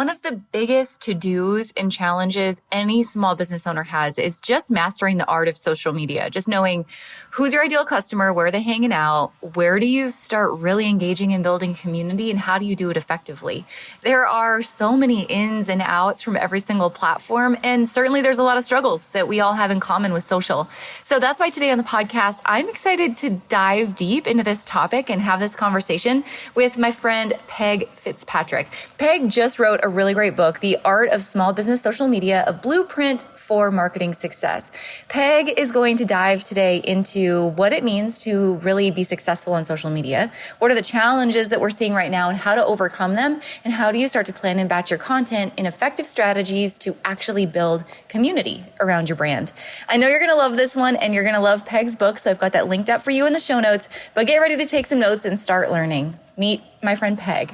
One of the biggest to-dos and challenges any small business owner has is just mastering the art of social media, just knowing who's your ideal customer, where they're hanging out, where do you start really engaging and building community, and how do you do it effectively? There are so many ins and outs from every single platform, and certainly there's a lot of struggles that we all have in common with social. So that's why today on the podcast, I'm excited to dive deep into this topic and have this conversation with my friend Peg Fitzpatrick. Peg just wrote a really great book, The Art of Small Business Social Media, a blueprint for marketing success. Peg is going to dive today into what it means to really be successful on social media. What are the challenges that we're seeing right now and how to overcome them? And how do you start to plan and batch your content in effective strategies to actually build community around your brand? I know you're going to love this one and you're going to love Peg's book. So I've got that linked up for you in the show notes, but get ready to take some notes and start learning. Meet my friend Peg.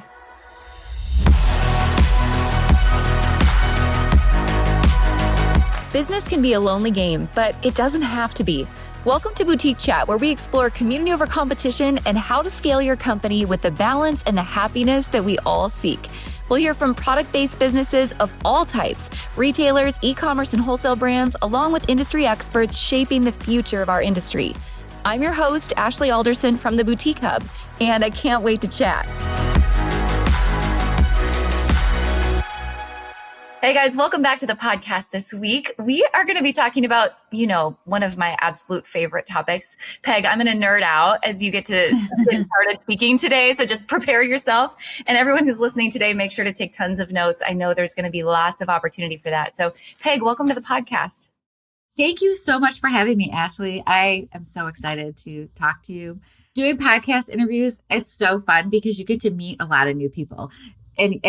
Business can be a lonely game, but it doesn't have to be. Welcome to Boutique Chat, where we explore community over competition and how to scale your company with the balance and the happiness that we all seek. We'll hear from product-based businesses of all types, retailers, e-commerce, and wholesale brands, along with industry experts shaping the future of our industry. I'm your host, Ashley Alderson from the Boutique Hub, and I can't wait to chat. Hey guys, welcome back to the podcast this week. We are going to be talking about, one of my absolute favorite topics. Peg, I'm going to nerd out as you get to get started speaking today. So just prepare yourself. And everyone who's listening today, make sure to take tons of notes. I know there's going to be lots of opportunity for that. So Peg, welcome to the podcast. Thank you so much for having me, Ashley. I am so excited to talk to you. Doing podcast interviews, it's so fun because you get to meet a lot of new people. And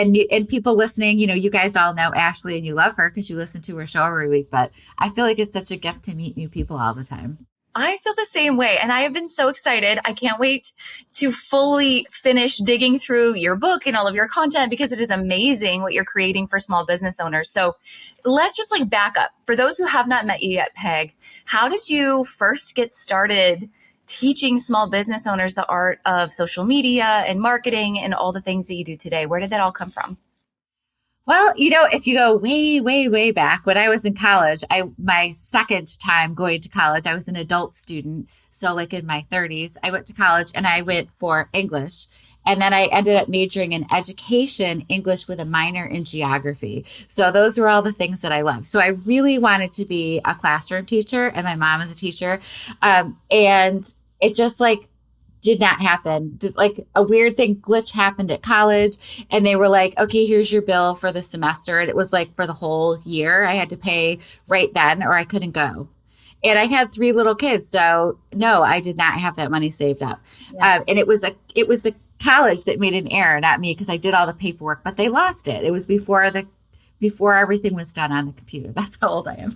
people listening, you guys all know Ashley and you love her because you listen to her show every week. But I feel like it's such a gift to meet new people all the time. I feel the same way. And I have been so excited. I can't wait to fully finish digging through your book and all of your content because it is amazing what you're creating for small business owners. So let's just back up. For those who have not met you yet, Peg, how did you first get started teaching small business owners the art of social media and marketing and all the things that you do today? Where did that all come from? Well, if you go way, way, way back when I was in college, my second time going to college, I was an adult student. So in my 30s, I went to college and I went for English. And then I ended up majoring in education, English with a minor in geography. So those were all the things that I loved. So I really wanted to be a classroom teacher, and my mom is a teacher. And it just did not happen. A weird glitch happened at college, and they were like, okay, here's your bill for the semester. And it was for the whole year. I had to pay right then or I couldn't go. And I had 3 little kids. So no, I did not have that money saved up. Yeah. And it was the college that made an error, not me, because I did all the paperwork, but they lost it. It was before everything was done on the computer. That's how old I am.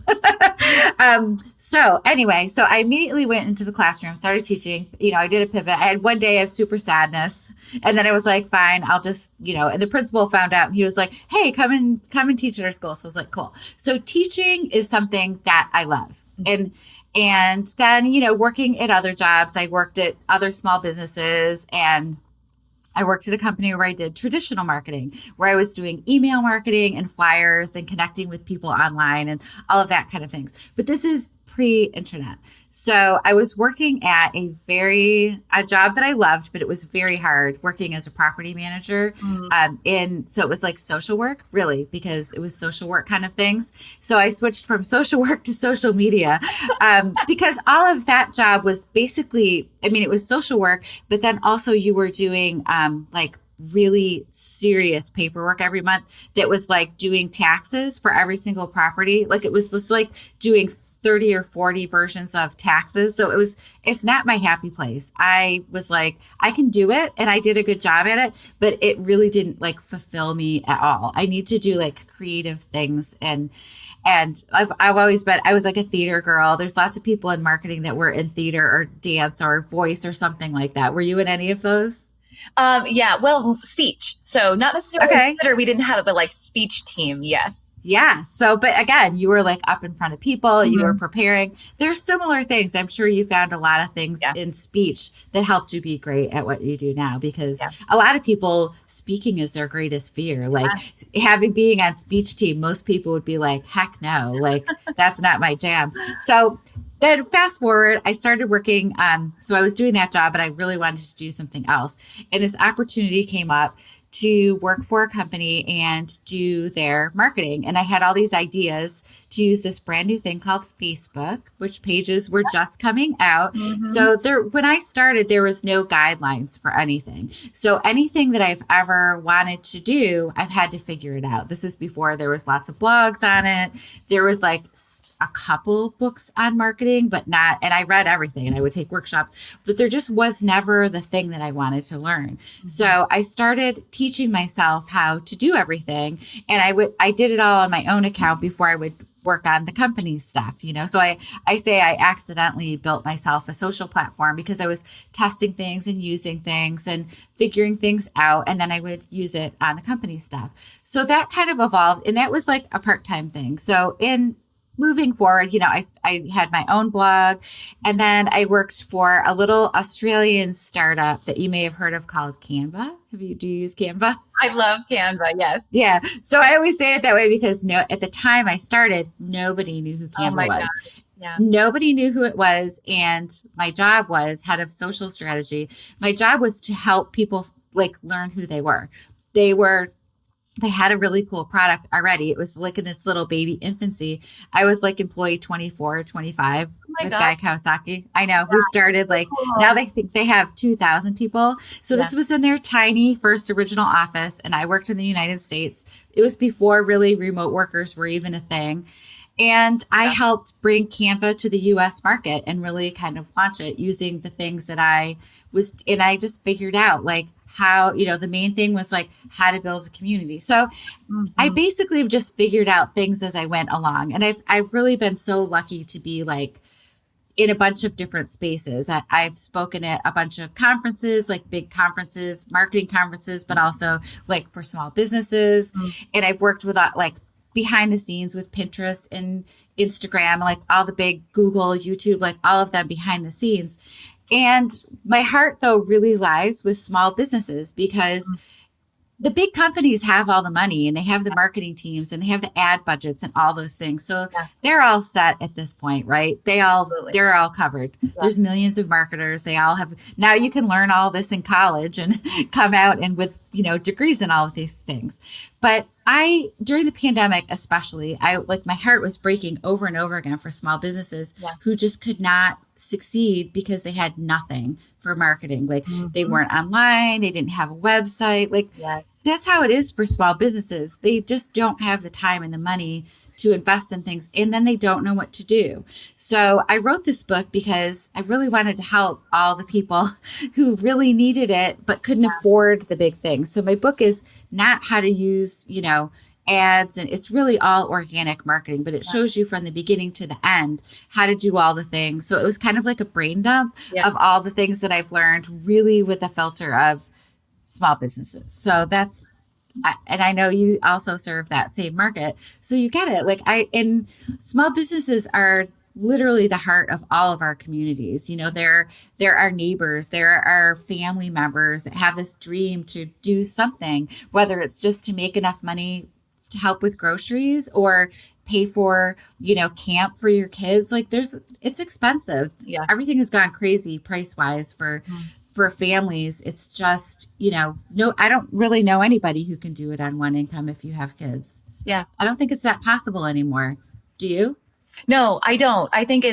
So I immediately went into the classroom, started teaching. I did a pivot. I had one day of super sadness, and then I was like, fine, I'll just, and the principal found out, and he was like, hey, come and teach at our school. So I was like, cool. So teaching is something that I love. And then, working at other jobs, I worked at other small businesses, and I worked at a company where I did traditional marketing, where I was doing email marketing and flyers and connecting with people online and all of that kind of things. But this is pre-internet. So I was working at a job that I loved, but it was very hard working as a property manager. So it was social work, really, because it was social work kind of things. So I switched from social work to social media, because all of that job was basically, it was social work, but then also you were doing, really serious paperwork every month that was doing taxes for every single property. It was just doing 30 or 40 versions of taxes. So it's not my happy place. I was like, I can do it. And I did a good job at it, but it really didn't fulfill me at all. I need to do creative things. And I've always been, I was a theater girl. There's lots of people in marketing that were in theater or dance or voice or something like that. Were you in any of those? Yeah, well, speech. So not necessarily Okay. theater, we didn't have it, but like speech team, yes. Yeah. So, but again, you were like up in front of people, you were Mhm. preparing. There's similar things. I'm sure you found a lot of things Yeah, in speech that helped you be great at what you do now, because yeah, a lot of people, speaking is their greatest fear. Like yeah. having being on speech team, most people would be like, heck no, like that's not my jam. So then fast forward, I started working. So I was doing that job, but I really wanted to do something else. And this opportunity came up to work for a company and do their marketing. And I had all these ideas to use this brand new thing called Facebook, which pages were just coming out. Hmm. So there, when I started, there was no guidelines for anything. So anything that I've ever wanted to do, I've had to figure it out. This is before there was lots of blogs on it. There was like a couple books on marketing, but not, and I read everything and I would take workshops, but there just was never the thing that I wanted to learn. So I started teaching myself how to do everything. And I did it all on my own account before I would work on the company stuff, you know? So I say I accidentally built myself a social platform because I was testing things and using things and figuring things out. And then I would use it on the company stuff. So that kind of evolved, and that was like a part-time thing. So in moving forward, I had my own blog, and then I worked for a little Australian startup that you may have heard of called Canva. Do you use Canva? I love Canva, yes. Yeah. So I always say it that way because at the time I started, nobody knew who Oh Canva my was. gosh. Yeah. Nobody knew who it was. And my job was head of social strategy. My job was to help people like learn who they were. They had a really cool product already. It was like in its little baby infancy. I was like employee 24, 25 Oh my with gosh. Guy Kawasaki. I know, who started like, now Cool. they think they have 2,000 people. So Yeah. this was in their tiny first original office, and I worked in the United States. It was before really remote workers were even a thing. And I helped bring Canva to the US market and really kind of launch it using the things that and I just figured out like how, the main thing was like how to build a community. So I Mhm. basically have just figured out things as I went along. And I've really been so lucky to be like in a bunch of different spaces. I've spoken at a bunch of conferences, like big conferences, marketing conferences, but also like for small businesses. Mhm. And I've worked with like behind the scenes with Pinterest and Instagram, like all the big Google, YouTube, like all of them behind the scenes. And my heart, though, really lies with small businesses because the big companies have all the money and they have the marketing teams and they have the ad budgets and all those things. So Yeah, they're all set at this point, right? absolutely. They're all covered. Yeah. There's millions of marketers. They all have, now you can learn all this in college and come out and with, degrees in all of these things. But during the pandemic, especially, my heart was breaking over and over again for small businesses Yeah. who just could not succeed because they had nothing for marketing. Like they Mhm. weren't online. They didn't have a website. Like Yes. that's how it is for small businesses. They just don't have the time and the money to invest in things, and then they don't know what to do. So I wrote this book because I really wanted to help all the people who really needed it but couldn't afford the big things. So my book is not how to use, ads, and it's really all organic marketing, but it shows you from the beginning to the end how to do all the things. So it was kind of like a brain dump Yeah. of all the things that I've learned, really with a filter of small businesses. So and I know you also serve that same market. So you get it. And small businesses are literally the heart of all of our communities. They're our neighbors, they're our family members that have this dream to do something, whether it's just to make enough money to help with groceries or pay for, camp for your kids. It's expensive. Yeah. Everything has gone crazy price wise for families. It's just, no, I don't really know anybody who can do it on one income if you have kids. Yeah. I don't think it's that possible anymore. Do you? No, I don't. I think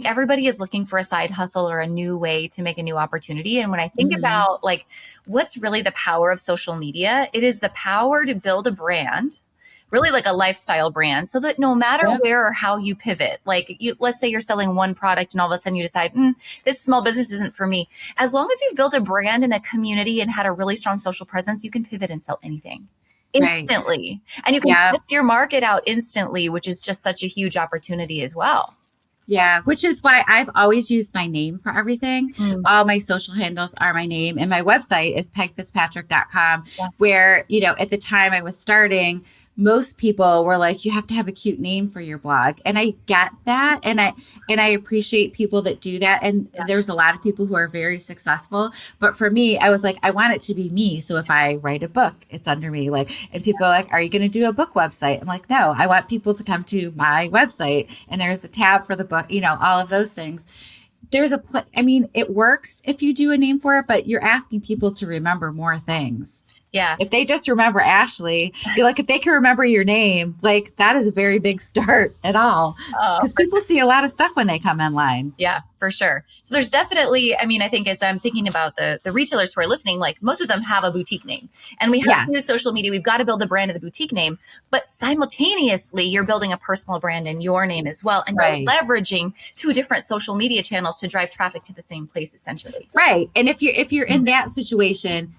everybody is looking for a side hustle or a new way to make a new opportunity. And when I think about like what's really the power of social media, it is the power to build a brand, really like a lifestyle brand, so that no matter Yep. where or how you pivot, like let's say you're selling one product and all of a sudden you decide, this small business isn't for me. As long as you've built a brand and a community and had a really strong social presence, you can pivot and sell anything Right. instantly. And you can Yeah. test your market out instantly, which is just such a huge opportunity as well. Yeah, which is why I've always used my name for everything. Mm, All my social handles are my name, and my website is pegfitzpatrick.com, yeah. where, at the time I was starting, most people were like, you have to have a cute name for your blog. And I get that. And I appreciate people that do that. And Yeah. there's a lot of people who are very successful. But for me, I was like, I want it to be me. So if I write a book, it's under me. Like, and people are like, are you going to do a book website? I'm like, no, I want people to come to my website, and there's a tab for the book, all of those things. It works if you do a name for it, but you're asking people to remember more things. Yeah. If they just remember Ashley, if they can remember your name, like that is a very big start at all. Oh, Because people see a lot of stuff when they come online. yeah, for sure. So there's definitely, I think as I'm thinking about the retailers who are listening, like most of them have a boutique name, and we have to use social media. We've got to build a brand of the boutique name, but simultaneously you're building a personal brand in your name as well. And Right. you're leveraging two different social media channels to drive traffic to the same place, essentially. Right. And if you're in that situation,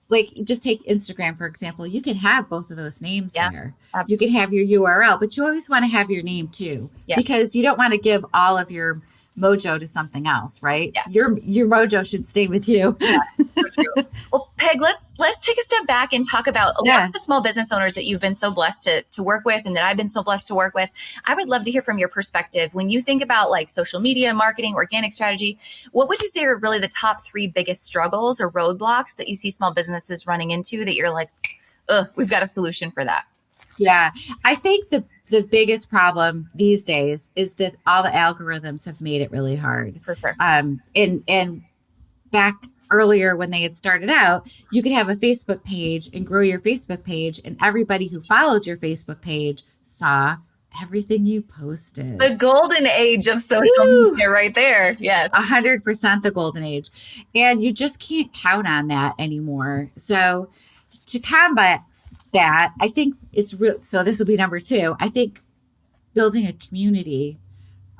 like just take Instagram, for example, you can have both of those names there. Absolutely. You can have your URL, but you always want to have your name too, because you don't want to give all of your mojo to something else, right? Yeah. Your mojo should stay with you. Yeah, so true. Well, Peg, let's take a step back and talk about a lot of the small business owners that you've been so blessed to work with, and that I've been so blessed to work with. I would love to hear from your perspective. When you think about like social media, marketing, organic strategy, what would you say are really the top 3 biggest struggles or roadblocks that you see small businesses running into that you're like, we've got a solution for that? Yeah. I think the biggest problem these days is that all the algorithms have made it really hard. For sure. And back earlier when they had started out, you could have a Facebook page and grow your Facebook page, and everybody who followed your Facebook page saw everything you posted. The golden age of social media right there. Yes. 100% the golden age. And you just can't count on that anymore. So to combat that, I think it's real. So this will be number 2. I think building a community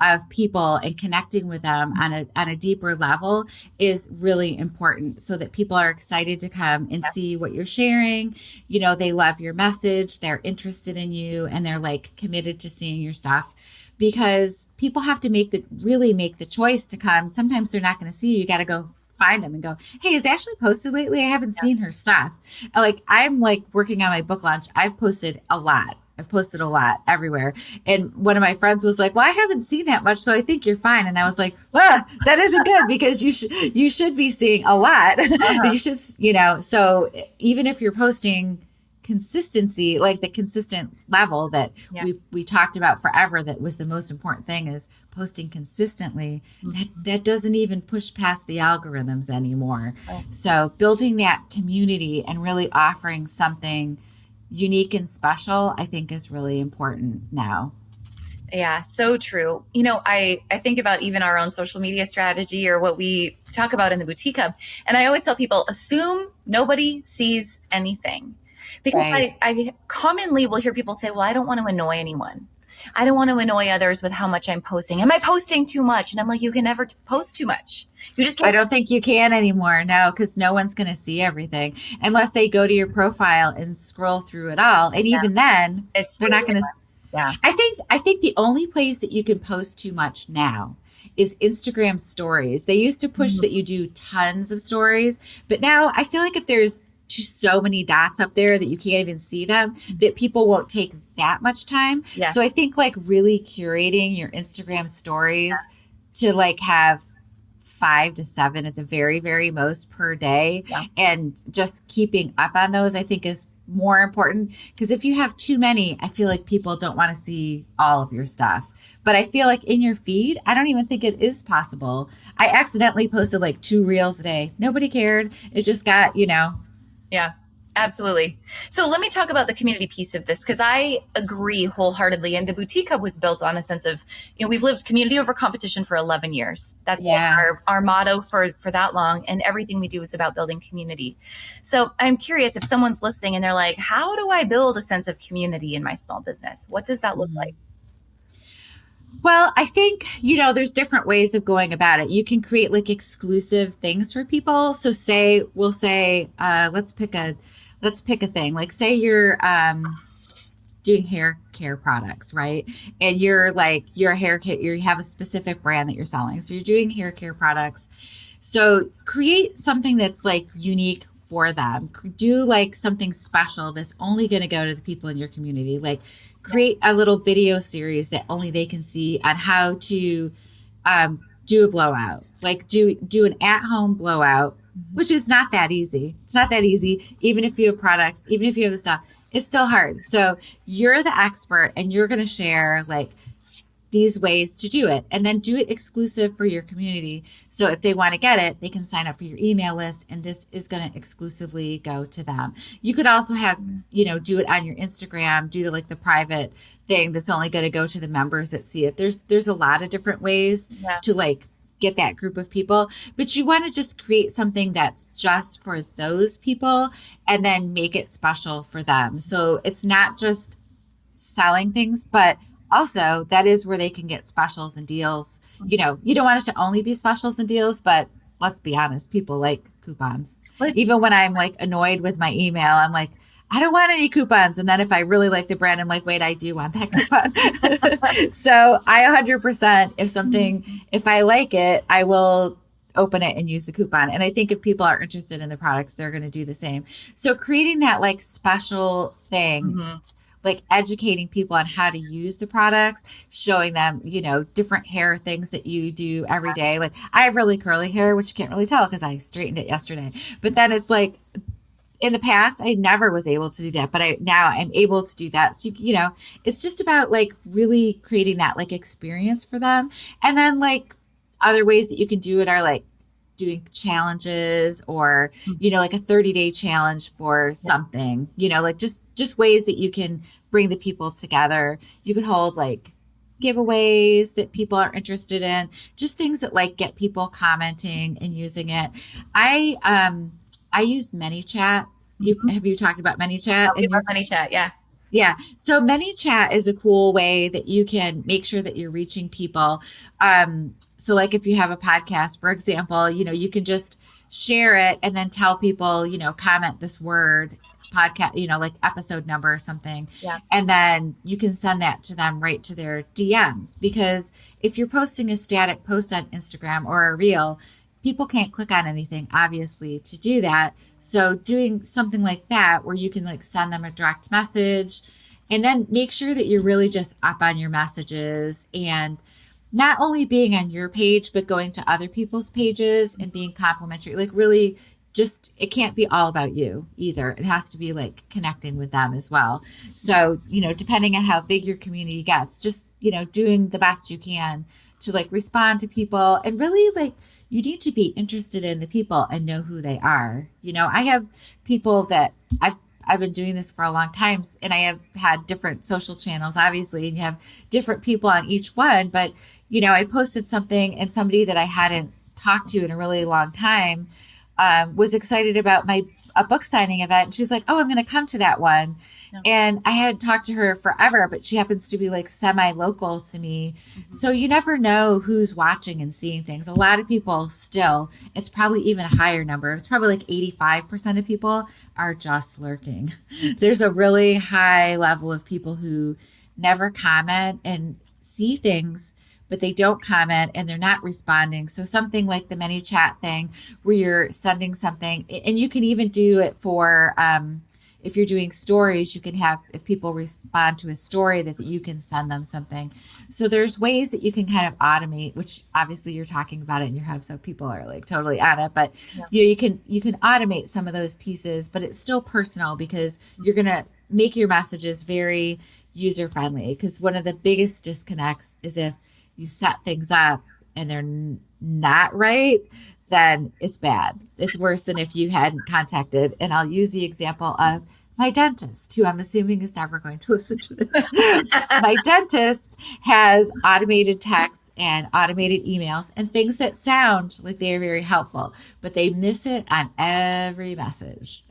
of people and connecting with them on a deeper level is really important, so that people are excited to come and see what you're sharing. They love your message, they're interested in you, and they're like committed to seeing your stuff, because people have to make the choice to come. Sometimes they're not going to see you. You got to go find them and go, hey, has Ashley posted lately? I haven't seen her stuff. I'm working on my book launch. I've posted a lot everywhere. And one of my friends was like, well, I haven't seen that much, so I think you're fine. And I was like, well, that isn't good, because you should be seeing a lot. You should, so even if you're posting consistency, like the consistent level that we talked about forever, that was the most important thing, is posting consistently. That doesn't even push past the algorithms anymore. So building that community and really offering something unique and special, I think, is really important now. Yeah, so true. I think about even our own social media strategy, or what we talk about in the Boutique Hub. And I always tell people, assume nobody sees anything. Because I commonly will hear people say, well, I don't want to annoy anyone. I don't want to annoy others with how much I'm posting. Am I posting too much? And I'm like, you can never post too much. You just can't. I don't think you can anymore. No, because no one's going to see everything unless they go to your profile and scroll through it all. And even then, they're not going to. Yeah. I think the only place that you can post too much now is Instagram stories. They used to push that you do tons of stories, but now I feel like if there's just so many dots up there that you can't even see them, that people won't take that much time. Yeah. So I think really curating your Instagram stories to have 5 to 7 at the very, very most per day, and just keeping up on those, I think, is more important. Because if you have too many, I feel like people don't want to see all of your stuff. But I feel like in your feed, I don't even think it is possible. I accidentally posted 2 reels a day. Nobody cared. It just got, Yeah, absolutely. So let me talk about the community piece of this, because I agree wholeheartedly. And the Boutique Hub was built on a sense of, we've lived community over competition for 11 years. That's our motto for that long. And everything we do is about building community. So I'm curious, if someone's listening and they're like, how do I build a sense of community in my small business? What does that look like? Well, I think, there's different ways of going about it. You can create exclusive things for people. So let's pick a thing. Say you're, doing hair care products, right? And you're like, you're a hair care, you have a specific brand that you're selling. So you're doing hair care products. So create something that's like unique for them. Do like something special that's only going to go to the people in your community. Like create a little video series that only they can see on how to do a blowout. Like do an at-home blowout, which is not that easy. It's not that easy. Even if you have products, even if you have the stuff, it's still hard. So you're the expert and you're going to share like these ways to do it, and then do it exclusive for your community. So if they want to get it, they can sign up for your email list, and this is going to exclusively go to them. You could also have, do it on your Instagram, do the private thing that's only going to go to the members that see it. There's a lot of different ways to like get that group of people, but you want to just create something that's just for those people and then make it special for them. So it's not just selling things, but also that is where they can get specials and deals. You don't want it to only be specials and deals, but let's be honest, people like coupons. Even when I'm like annoyed with my email, I'm like, I don't want any coupons. And then if I really like the brand, I'm like, wait, I do want that coupon. So I 100%, if I like it, I will open it and use the coupon. And I think if people are interested in the products, they're going to do the same. So creating that like special thing, like educating people on how to use the products, showing them, different hair things that you do every day. Like I have really curly hair, which you can't really tell because I straightened it yesterday. But then it's like, in the past, I never was able to do that, but now I'm able to do that. So, it's just about like really creating that like experience for them. And then like other ways that you can do it are like doing challenges or, like a 30-day challenge for something, like just ways that you can bring the people together. You could hold like giveaways that people are interested in, just things that like get people commenting and using it. I used ManyChat. Have you talked about ManyChat? ManyChat, yeah. Yeah. So ManyChat is a cool way that you can make sure that you're reaching people. So like if you have a podcast, for example, you can just share it and then tell people, comment this word podcast, like episode number or something. Yeah. And then you can send that to them right to their DMs. Because if you're posting a static post on Instagram or a reel, people can't click on anything, obviously, to do that. So doing something like that where you can like send them a direct message and then make sure that you're really just up on your messages and not only being on your page, but going to other people's pages and being complimentary. Like really just, it can't be all about you either. It has to be like connecting with them as well. So, depending on how big your community gets, just, doing the best you can to like respond to people and really like, you need to be interested in the people and know who they are. I have people that I've been doing this for a long time, and I have had different social channels, obviously, and you have different people on each one. But, I posted something and somebody that I hadn't talked to in a really long time was excited about a book signing event. And she's like, oh, I'm going to come to that one. No. And I had talked to her forever, but she happens to be like semi-local to me. Mm-hmm. So you never know who's watching and seeing things. A lot of people still, it's probably even a higher number. It's probably like 85% of people are just lurking. There's a really high level of people who never comment and see things, but they don't comment and they're not responding. So something like the ManyChat thing where you're sending something, and you can even do it for, if you're doing stories, you can have, if people respond to a story, that you can send them something. So there's ways that you can kind of automate, which obviously you're talking about it in your hub, so people are like totally on it. But you can automate some of those pieces, but it's still personal because you're going to make your messages very user friendly. Because one of the biggest disconnects is if you set things up and they're not right, then it's bad. It's worse than if you hadn't contacted. And I'll use the example of my dentist, who I'm assuming is never going to listen to this. My dentist has automated texts and automated emails and things that sound like they're very helpful, but they miss it on every message.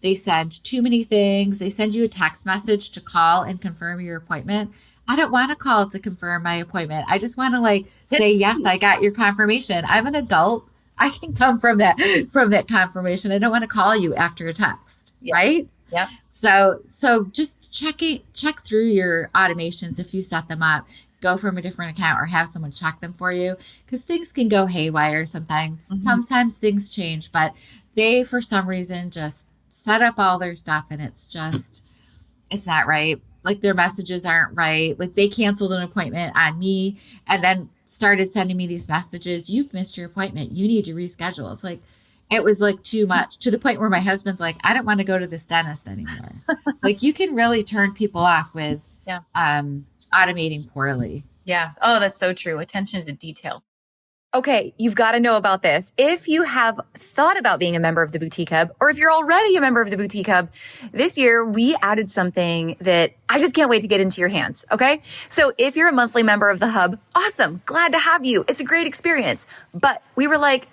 They send too many things. They send you a text message to call and confirm your appointment. I don't want to call to confirm my appointment. I just want to say, yes, I got your confirmation. I'm an adult. I can come from that confirmation. I don't want to call you after a text, right? Yeah. So just check through your automations if you set them up. Go from a different account or have someone check them for you, because things can go haywire sometimes. Mhm. Sometimes things change, but they, for some reason, just set up all their stuff and it's not right. Like their messages aren't right. Like they canceled an appointment on me and then started sending me these messages. You've missed your appointment. You need to reschedule. It's like, it was like too much, to the point where my husband's like, I don't want to go to this dentist anymore. Like you can really turn people off with Yeah. Automating poorly. Yeah. Oh, that's so true. Attention to detail. Okay, you've got to know about this. If you have thought about being a member of the Boutique Hub, or if you're already a member of the Boutique Hub, this year we added something that I just can't wait to get into your hands, okay? So if you're a monthly member of the Hub, awesome, glad to have you. It's a great experience. But we were like,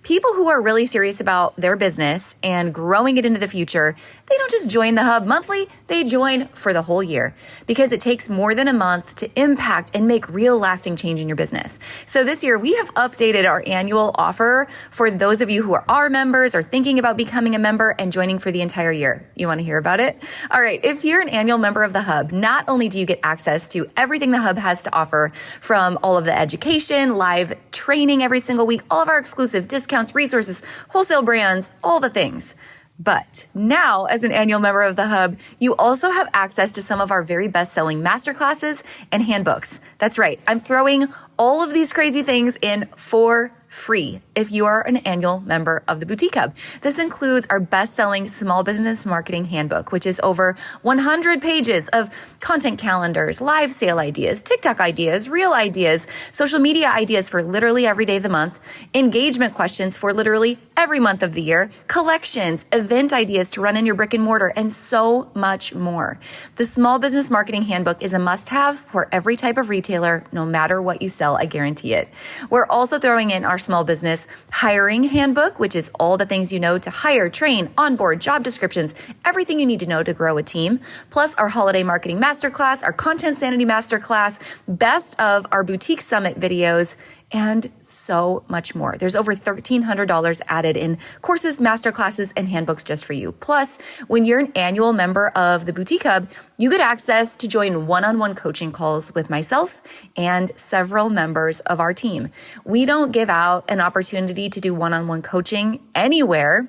people who are really serious about their business and growing it into the future, they don't just join the Hub monthly, they join for the whole year, because it takes more than a month to impact and make real lasting change in your business. So this year we have updated our annual offer for those of you who are our members or thinking about becoming a member and joining for the entire year. You want to hear about it? All right. If you're an annual member of the Hub, not only do you get access to everything the Hub has to offer, from all of the education, live training every single week, all of our exclusive discounts, resources, wholesale brands, all the things. But now, as an annual member of the Hub, you also have access to some of our very best-selling masterclasses and handbooks. That's right. I'm throwing all of these crazy things in for free if you are an annual member of the Boutique Hub. This includes our best-selling small business marketing handbook, which is over 100 pages of content calendars, live sale ideas, TikTok ideas, reel ideas, social media ideas for literally every day of the month, engagement questions for literally every month of the year, collections, event ideas to run in your brick and mortar, and so much more. The small business marketing handbook is a must-have for every type of retailer, no matter what you sell, I guarantee it. We're also throwing in our small business hiring handbook, which is all the things you know to hire, train, onboard, job descriptions, everything you need to know to grow a team, plus our holiday marketing masterclass, our content sanity masterclass, best of our boutique summit videos, and so much more. There's over $1,300 added in courses, masterclasses, and handbooks just for you. Plus, when you're an annual member of the Boutique Hub, you get access to join one-on-one coaching calls with myself and several members of our team. We don't give out an opportunity to do one-on-one coaching anywhere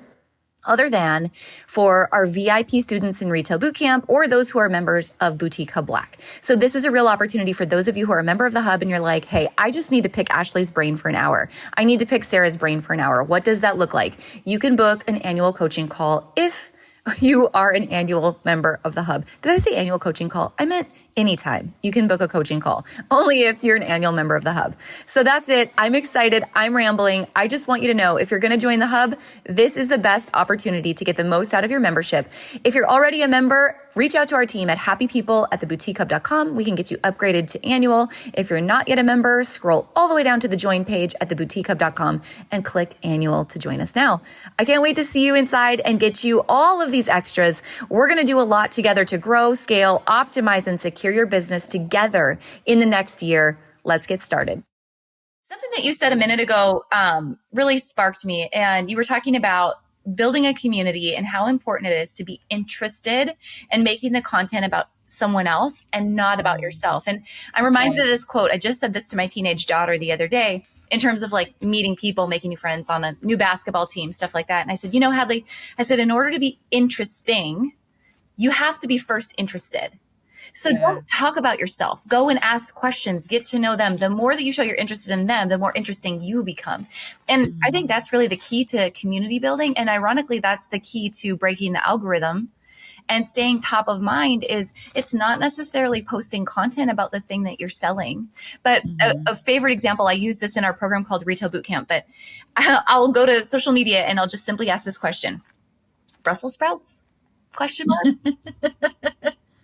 other than for our VIP students in Retail Bootcamp or those who are members of Boutique Hub Black. So this is a real opportunity for those of you who are a member of the Hub and you're like, hey, I just need to pick Ashley's brain for an hour. I need to pick Sarah's brain for an hour. What does that look like? You can book an annual coaching call if you are an annual member of the Hub. Did I say annual coaching call? I meant anytime. You can book a coaching call, only if you're an annual member of the Hub. So that's it. I'm excited. I'm rambling. I just want you to know, if you're going to join the Hub, this is the best opportunity to get the most out of your membership. If you're already a member, reach out to our team at happypeople@theboutiquehub.com. We can get you upgraded to annual. If you're not yet a member, scroll all the way down to the join page at theboutiquehub.com and click annual to join us now. I can't wait to see you inside and get you all of these extras. We're going to do a lot together to grow, scale, optimize, and secure your business together in the next year. Let's get started. Something that you said a minute ago really sparked me. And you were talking about building a community and how important it is to be interested in making the content about someone else and not about yourself. And I'm reminded of this quote. I just said this to my teenage daughter the other day in terms of like meeting people, making new friends on a new basketball team, stuff like that. And I said, you know, Hadley, I said, in order to be interesting, you have to be first interested. So don't talk about yourself. Go and ask questions, get to know them. The more that you show you're interested in them, the more interesting you become. And I think that's really the key to community building. And ironically, that's the key to breaking the algorithm and staying top of mind. Is it's not necessarily posting content about the thing that you're selling. But a favorite example, I use this in our program called Retail Bootcamp, but I'll go to social media and I'll just simply ask this question: Brussels sprouts? Question mark.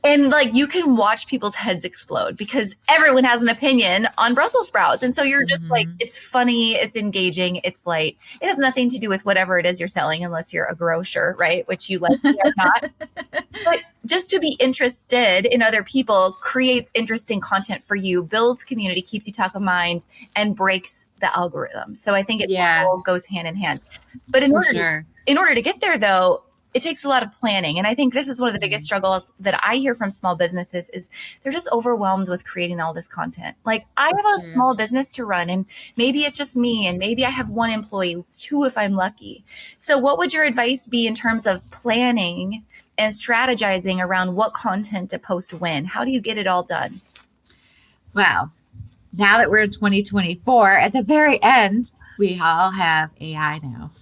And like, you can watch people's heads explode because everyone has an opinion on Brussels sprouts. And so you're just like, it's funny, it's engaging, it's light. It has nothing to do with whatever it is you're selling, unless you're a grocer, right? Which you likely are not. But just to be interested in other people creates interesting content for you, builds community, keeps you top of mind, and breaks the algorithm. So I think it all goes hand in hand. But in order to get there though, it takes a lot of planning. And I think this is one of the biggest struggles that I hear from small businesses is they're just overwhelmed with creating all this content. Like I have a small business to run and maybe it's just me and maybe I have one employee, two if I'm lucky. So what would your advice be in terms of planning and strategizing around what content to post when? How do you get it all done? Wow. Now that we're in 2024, at the very end, we all have AI now.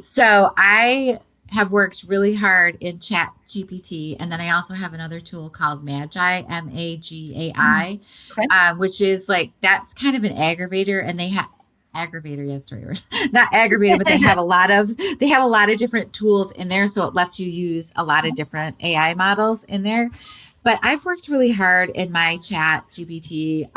So I have worked really hard in Chat GPT, and then I also have another tool called Magi, Magai, which is like that's kind of an aggravator, and they have aggravator. Yeah, that's right. Not aggravator, but they have a lot of different tools in there, so it lets you use a lot of different AI models in there. But I've worked really hard in my Chat GPT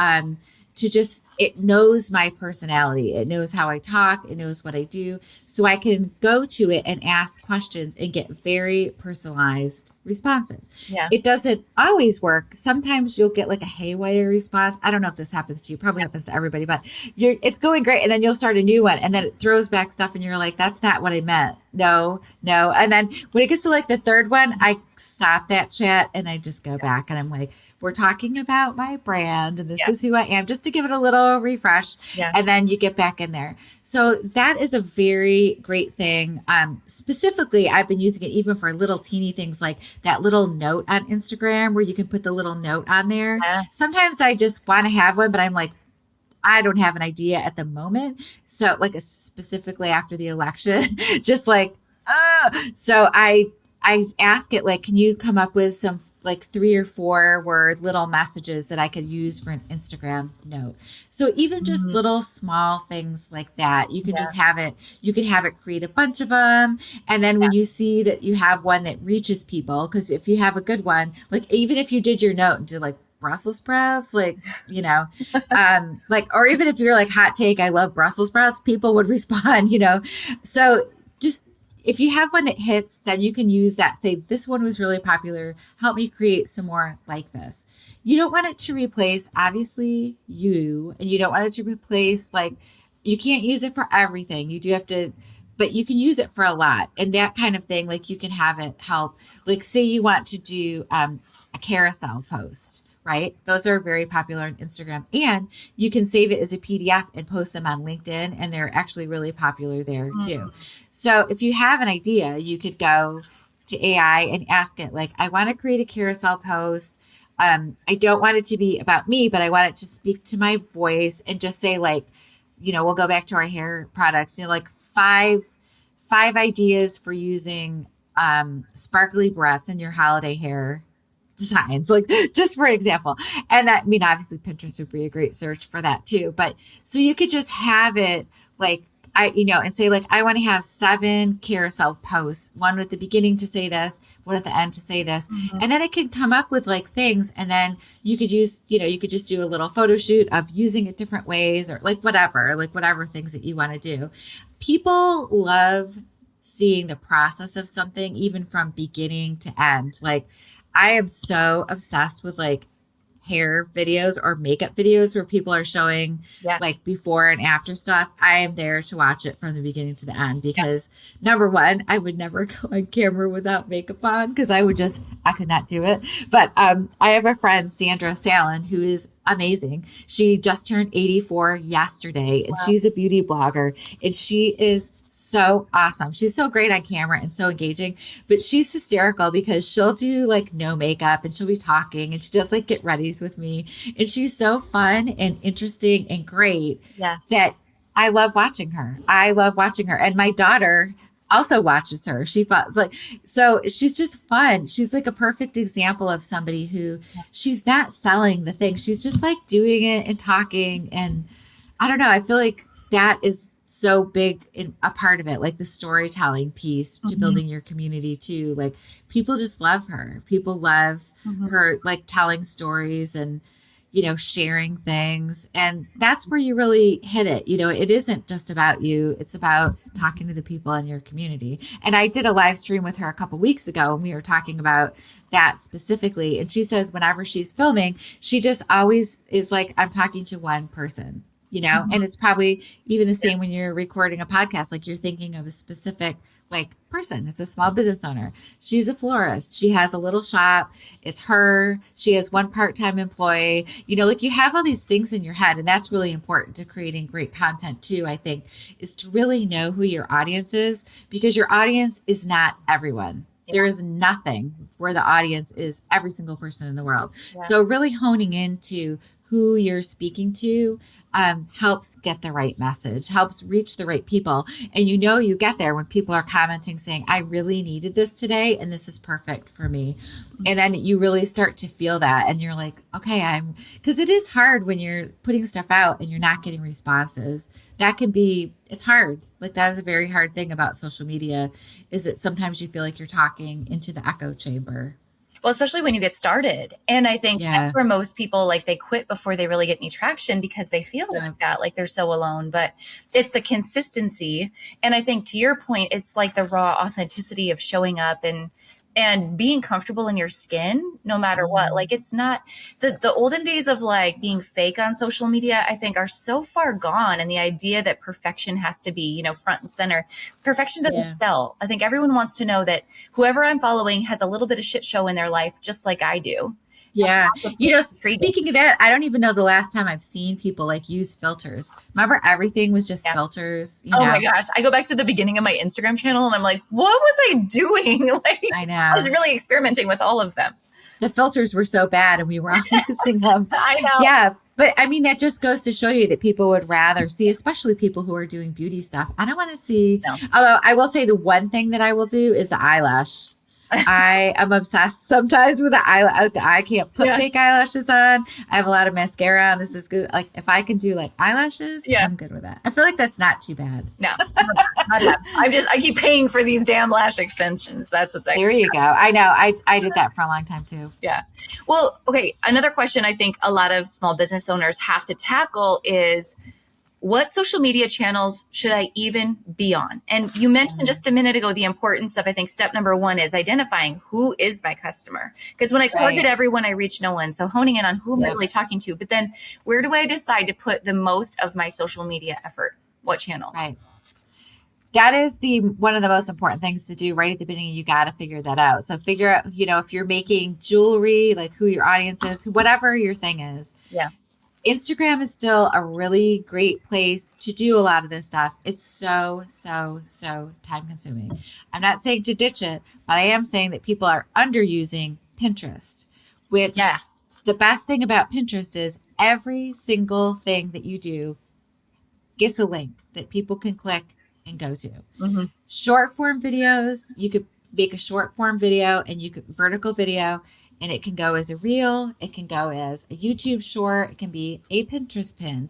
to just, it knows my personality. It knows how I talk. It knows what I do. So I can go to it and ask questions and get very personalized responses. Yeah. It doesn't always work. Sometimes you'll get like a haywire response. I don't know if this happens to you. Probably happens to everybody, but it's going great. And then you'll start a new one and then it throws back stuff and you're like, that's not what I meant. No. And then when it gets to like the third one, I stop that chat and I just go back and I'm like, we're talking about my brand and this is who I am, just to give it a little refresh. Yeah. And then you get back in there. So that is a very great thing. Specifically, I've been using it even for little teeny things like that little note on Instagram where you can put the little note on there. Yeah. Sometimes I just want to have one, but I'm like, I don't have an idea at the moment. So like specifically after the election, just like, so I ask it like, can you come up with some like 3 or 4 word little messages that I could use for an Instagram note. So even just little small things like that, you can just have it, you can have it create a bunch of them. And then when you see that you have one that reaches people, because if you have a good one, like even if you did your note and did like Brussels sprouts, like, you know, like, or even if you're like hot take, I love Brussels sprouts, people would respond, you know. So just, if you have one that hits, then you can use that. Say, this one was really popular. Help me create some more like this. You don't want it to replace, obviously, you. And you don't want it to replace, like, you can't use it for everything. You do have to, but you can use it for a lot. And that kind of thing, like, you can have it help. Like, say you want to do a carousel post, right? Those are very popular on Instagram. And you can save it as a PDF and post them on LinkedIn. And they're actually really popular there too. So if you have an idea, you could go to AI and ask it, like, I want to create a carousel post. I don't want it to be about me, but I want it to speak to my voice and just say, like, you know, we'll go back to our hair products, you know, like five ideas for using sparkly breaths in your holiday hair designs, like just for example. And that, I mean, obviously Pinterest would be a great search for that too. But so you could just have it like, and say like, I want to have 7 carousel posts, one at the beginning to say this, one at the end to say this. And then it can come up with like things. And then you could use, you could just do a little photo shoot of using it different ways or like whatever things that you want to do. People love seeing the process of something, even from beginning to end. Like, I am so obsessed with like hair videos or makeup videos where people are showing like before and after stuff. I am there to watch it from the beginning to the end because number one, I would never go on camera without makeup on because I could not do it. But I have a friend, Sandra Salen, who is amazing. She just turned 84 yesterday and she's a beauty blogger and she is so awesome. She's so great on camera and so engaging, but she's hysterical because she'll do like no makeup and she'll be talking and she does like get readies with me. And she's so fun and interesting and great that I love watching her. And my daughter also watches her. She thought like, so she's just fun. She's like a perfect example of somebody who she's not selling the thing. She's just like doing it and talking. And I don't know. I feel like that is so big in a part of it, like the storytelling piece to building your community too. Like people just love her. People love her, like telling stories and, sharing things. And that's where you really hit it. It isn't just about you. It's about talking to the people in your community. And I did a live stream with her a couple weeks ago and we were talking about that specifically. And she says whenever she's filming, she just always is like, I'm talking to one person. and it's probably even the same when you're recording a podcast, like you're thinking of a specific like person. It's a small business owner. She's a florist. She has a little shop. It's her. She has one part-time employee, like you have all these things in your head. And that's really important to creating great content too, I think, is to really know who your audience is, because your audience is not everyone. Yeah. There is nothing where the audience is every single person in the world. Yeah. So really honing into who you're speaking to helps get the right message, helps reach the right people. And you get there when people are commenting saying, I really needed this today and this is perfect for me. And then you really start to feel that and you're like, okay, because it is hard when you're putting stuff out and you're not getting responses. It's hard. Like that is a very hard thing about social media, is that sometimes you feel like you're talking into the echo chamber. Well, especially when you get started. And I think that's where most people, like, they quit before they really get any traction because they feel like that, like they're so alone. But it's the consistency. And I think to your point, it's like the raw authenticity of showing up and being comfortable in your skin, no matter what. Like, it's not the olden days of like being fake on social media, I think, are so far gone. And the idea that perfection has to be, front and center. Perfection doesn't sell. I think everyone wants to know that whoever I'm following has a little bit of shit show in their life, just like I do. Yeah. Speaking of that, I don't even know the last time I've seen people like use filters. Remember, everything was just filters. Oh my gosh. I go back to the beginning of my Instagram channel and I'm like, what was I doing? Like, I know. I was really experimenting with all of them. The filters were so bad and we were all using them. I know. Yeah. But I mean, that just goes to show you that people would rather see, especially people who are doing beauty stuff. I don't want to see, although I will say the one thing that I will do is the eyelash. I am obsessed sometimes with the eyelash. I can't put fake eyelashes on. I have a lot of mascara on. This is good. Like if I can do like eyelashes, I'm good with that. I feel like that's not too bad. No, not bad. I keep paying for these damn lash extensions. That's what's there. You go. I know. I did that for a long time too. Yeah. Well, okay. Another question I think a lot of small business owners have to tackle is, what social media channels should I even be on? And you mentioned just a minute ago the importance of, I think, step number one is identifying who is my customer. Because when I target everyone, I reach no one. So honing in on who am I really talking to. But then where do I decide to put the most of my social media effort? What channel? Right. That is one of the most important things to do right at the beginning. You got to figure that out. So figure out, if you're making jewelry, like who your audience is, whatever your thing is. Yeah. Instagram is still a really great place to do a lot of this stuff. It's so, so, so time consuming. I'm not saying to ditch it, but I am saying that people are underusing Pinterest, which the best thing about Pinterest is every single thing that you do gets a link that people can click and go to. Mm-hmm. Short form videos, you could make a short form video and you could vertical video. And it can go as a reel. It can go as a YouTube short. It can be a Pinterest pin.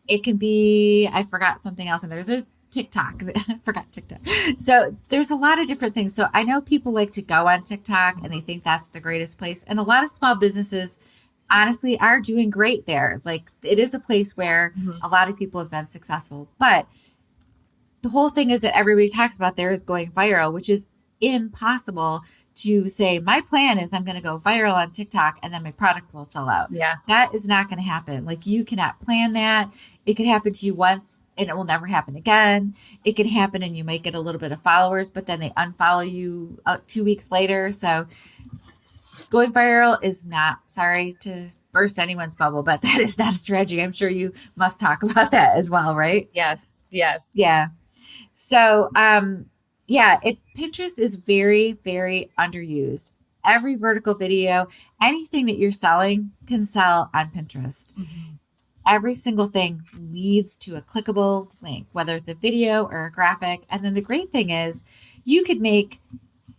It can be, I forgot something else. And there's TikTok. I forgot TikTok. So there's a lot of different things. So I know people like to go on TikTok and they think that's the greatest place. And a lot of small businesses honestly are doing great there. Like it is a place where a lot of people have been successful. But the whole thing is that everybody talks about there is going viral, which is impossible to say, my plan is I'm going to go viral on TikTok and then my product will sell out. Yeah. That is not going to happen. Like you cannot plan that. It could happen to you once and it will never happen again. It can happen and you might get a little bit of followers, but then they unfollow you 2 weeks later. So going viral is not, sorry to burst anyone's bubble, but that is not a strategy. I'm sure you must talk about that as well, right? Yes. Yes. Yeah. So, Pinterest is very, very underused. Every vertical video, anything that you're selling can sell on Pinterest. Mm-hmm. Every single thing leads to a clickable link, whether it's a video or a graphic. And then the great thing is you could make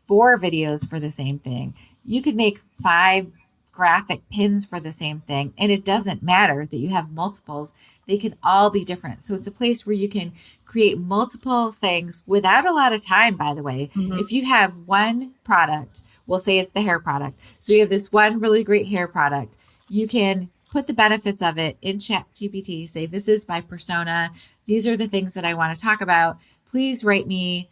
4 videos for the same thing. You could make 5 graphic pins for the same thing. And it doesn't matter that you have multiples. They can all be different. So it's a place where you can create multiple things without a lot of time, by the way. Mm-hmm. If you have one product, we'll say it's the hair product. So you have this one really great hair product. You can put the benefits of it in ChatGPT, say, this is my persona. These are the things that I want to talk about. Please write me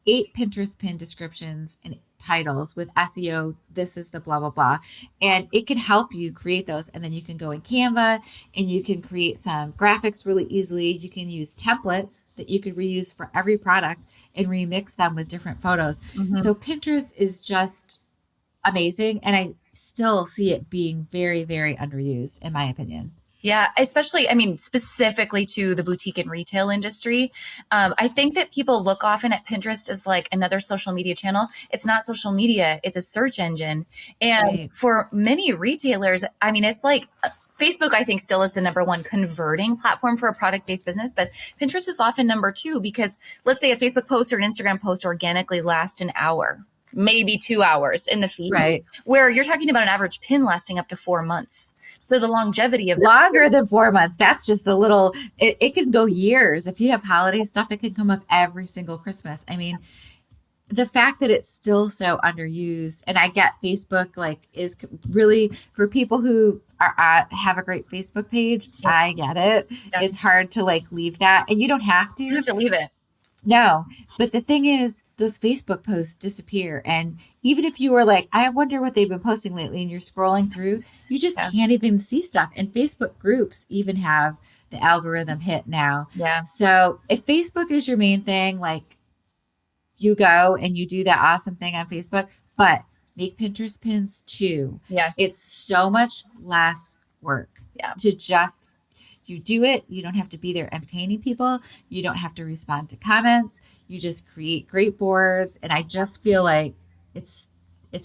8 Pinterest pin descriptions and titles with SEO. This is the blah, blah, blah. And it can help you create those. And then you can go in Canva and you can create some graphics really easily. You can use templates that you could reuse for every product and remix them with different photos. Mhm. So Pinterest is just amazing. And I still see it being very, very underused, in my opinion. Yeah, especially, I mean, specifically to the boutique and retail industry. I think that people look often at Pinterest as like another social media channel. It's not social media, it's a search engine. And Right. for many retailers, I mean, it's like Facebook, I think, still is the number one converting platform for a product based business, but Pinterest is often number two because let's say a Facebook post or an Instagram post organically last an hour, maybe 2 hours in the feed, Right. where you're talking about an average pin lasting up to 4 months. So the longevity of Longer than 4 months. That's just the little, it can go years. If you have holiday stuff, it can come up every single Christmas. I mean, the fact that it's still so underused, and I get Facebook like is really for people who have a great Facebook page. Yeah. I get it. Yeah. It's hard to like leave that, and you don't have to. You have to leave it. No, but the thing is, those Facebook posts disappear. And even if you were like, I wonder what they've been posting lately, and you're scrolling through, you just can't even see stuff. And Facebook groups even have the algorithm hit now. Yeah. So if Facebook is your main thing, like you go and you do that awesome thing on Facebook, but make Pinterest pins too. Yes. It's so much less work to just you do it. You don't have to be there entertaining people. You don't have to respond to comments. You just create great boards. And I just feel like it's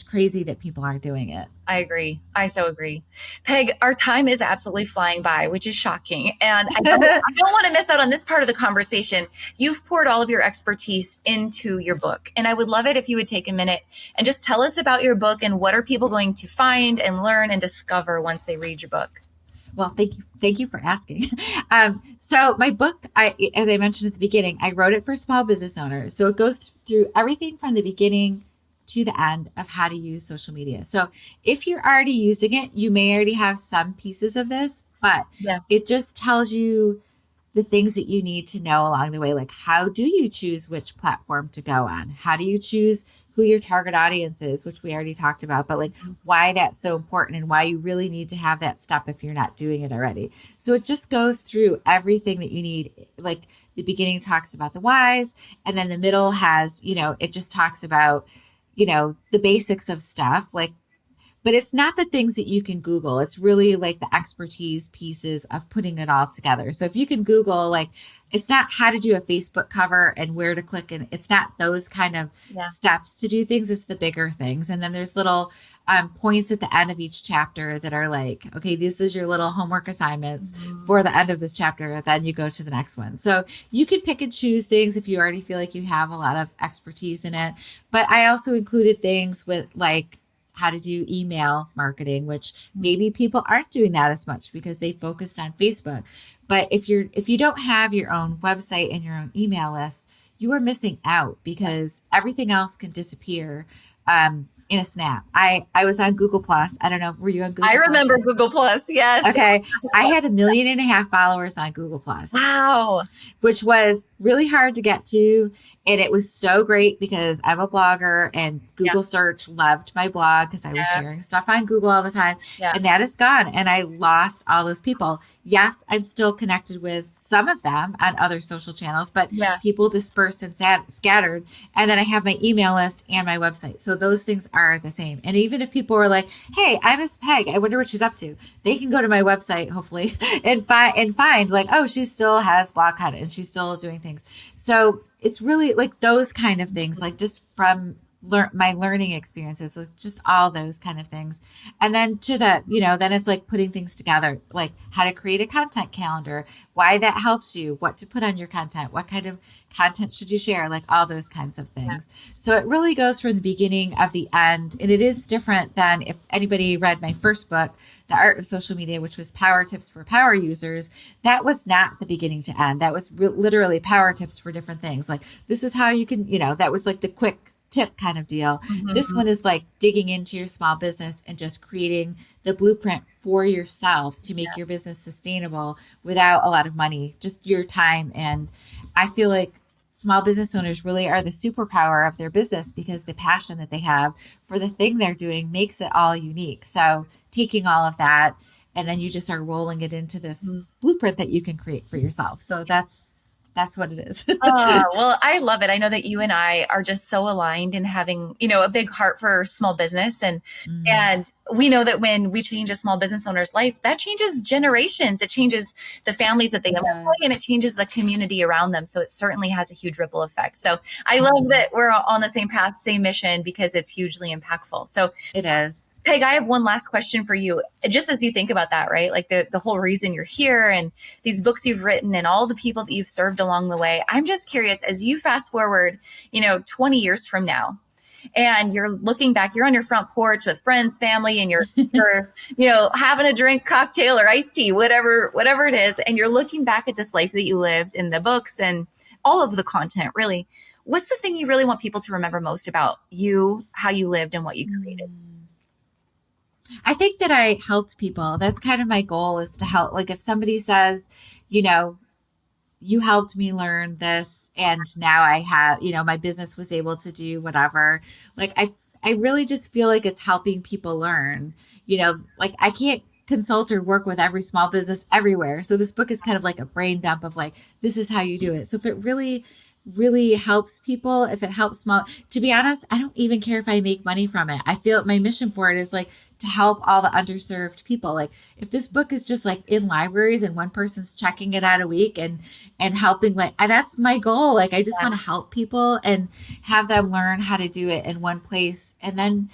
crazy that people aren't doing it. I agree. I so agree. Peg, our time is absolutely flying by, which is shocking. And I don't want to miss out on this part of the conversation. You've poured all of your expertise into your book. And I would love it if you would take a minute and just tell us about your book and what are people going to find and learn and discover once they read your book. Well, thank you. Thank you for asking. So my book, as I mentioned at the beginning, I wrote it for small business owners. So it goes through everything from the beginning to the end of how to use social media. So if you're already using it, you may already have some pieces of this, but it just tells you the things that you need to know along the way. Like, how do you choose which platform to go on? How do you choose who your target audience is, which we already talked about, but like why that's so important and why you really need to have that step if you're not doing it already. So it just goes through everything that you need. Like the beginning talks about the whys, and then the middle has, it just talks about, the basics of stuff. Like, but it's not the things that you can Google. It's really like the expertise pieces of putting it all together. So if you can Google, like, it's not how to do a Facebook cover and where to click. And it's not those kind of steps to do things. It's the bigger things. And then there's little points at the end of each chapter that are like, okay, this is your little homework assignments for the end of this chapter. Then you go to the next one. So you can pick and choose things if you already feel like you have a lot of expertise in it. But I also included things with like, how to do email marketing, which maybe people aren't doing that as much because they focused on Facebook. But if you don't have your own website and your own email list, you are missing out because everything else can disappear in a snap. I was on Google Plus. I don't know. Were you on Google I Plus? remember Google Plus. Yes. Okay. I had 1.5 million followers on Google Plus. Wow. Which was really hard to get to. And it was so great because I'm a blogger and Google search loved my blog because I was sharing stuff on Google all the time. Yeah. And that is gone. And I lost all those people. Yes, I'm still connected with some of them on other social channels, but people dispersed and scattered. And then I have my email list and my website. So those things are the same. And even if people were like, hey, I miss Peg, I wonder what she's up to, they can go to my website, hopefully, and find like, oh, she still has blog content and she's still doing things. So it's really like those kind of things, like just from my learning experiences, like just all those kind of things. And then to the, then it's like putting things together, like how to create a content calendar, why that helps you, what to put on your content, what kind of content should you share, like all those kinds of things. So it really goes from the beginning of the end. And it is different than if anybody read my first book, The Art of Social Media, which was power tips for power users. That was not the beginning to end. That was literally power tips for different things. Like this is how you can, that was like the quick tip kind of deal. Mm-hmm. This one is like digging into your small business and just creating the blueprint for yourself to make your business sustainable without a lot of money, just your time. And I feel like small business owners really are the superpower of their business because the passion that they have for the thing they're doing makes it all unique. So taking all of that and then you just are rolling it into this blueprint that you can create for yourself. So that's what it is. Well, I love it. I know that you and I are just so aligned in having, a big heart for small business. And we know that when we change a small business owner's life, that changes generations. It changes the families that they employ and it changes the community around them. So it certainly has a huge ripple effect. So I love that we're on the same path, same mission, because it's hugely impactful. So it is. Peg, I have one last question for you. Just as you think about that, right? Like the whole reason you're here and these books you've written and all the people that you've served along the way. I'm just curious, as you fast forward, 20 years from now, and you're looking back, you're on your front porch with friends, family, and you're having a drink, cocktail or iced tea, whatever it is. And you're looking back at this life that you lived in the books and all of the content, really. What's the thing you really want people to remember most about you, how you lived and what you created? I think that I helped people. That's kind of my goal, is to help. Like if somebody says, you helped me learn this and now I have, my business was able to do whatever. Like I really just feel like it's helping people learn, like I can't consult or work with every small business everywhere. So this book is kind of like a brain dump of like, this is how you do it. So if it really helps people, if it helps small, to be honest, I don't even care if I make money from it. I feel my mission for it is like to help all the underserved people. Like if this book is just like in libraries and one person's checking it out a week and helping, like that's my goal. Like I just want to help people and have them learn how to do it in one place. And then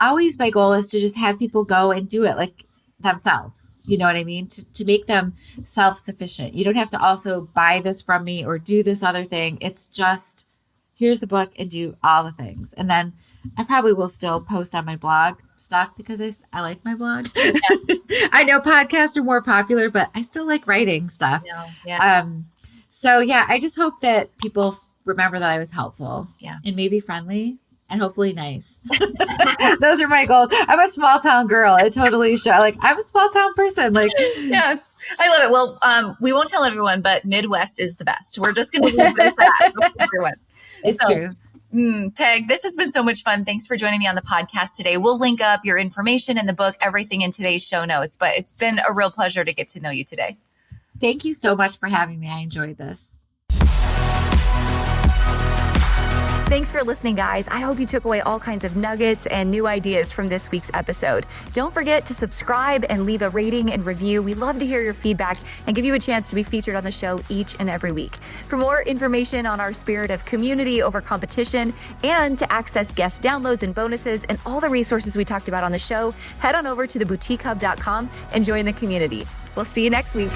always my goal is to just have people go and do it like themselves. You know what I mean? To make them self-sufficient. You don't have to also buy this from me or do this other thing. It's just, here's the book and do all the things. And then I probably will still post on my blog stuff because I like my blog. Yeah. I know podcasts are more popular, but I still like writing stuff. Yeah. So yeah, I just hope that people remember that I was helpful and maybe friendly. And hopefully nice. Those are my goals. I'm a small town girl. It totally shows. Like I'm a small town person. Like yes, I love it. Well, we won't tell everyone, but Midwest is the best. We're just going to leave it at that for everyone. It's true. Peg, this has been so much fun. Thanks for joining me on the podcast today. We'll link up your information in the book, everything in today's show notes. But it's been a real pleasure to get to know you today. Thank you so much for having me. I enjoyed this. Thanks for listening, guys. I hope you took away all kinds of nuggets and new ideas from this week's episode. Don't forget to subscribe and leave a rating and review. We love to hear your feedback and give you a chance to be featured on the show each and every week. For more information on our spirit of community over competition and to access guest downloads and bonuses and all the resources we talked about on the show, head on over to theboutiquehub.com and join the community. We'll see you next week.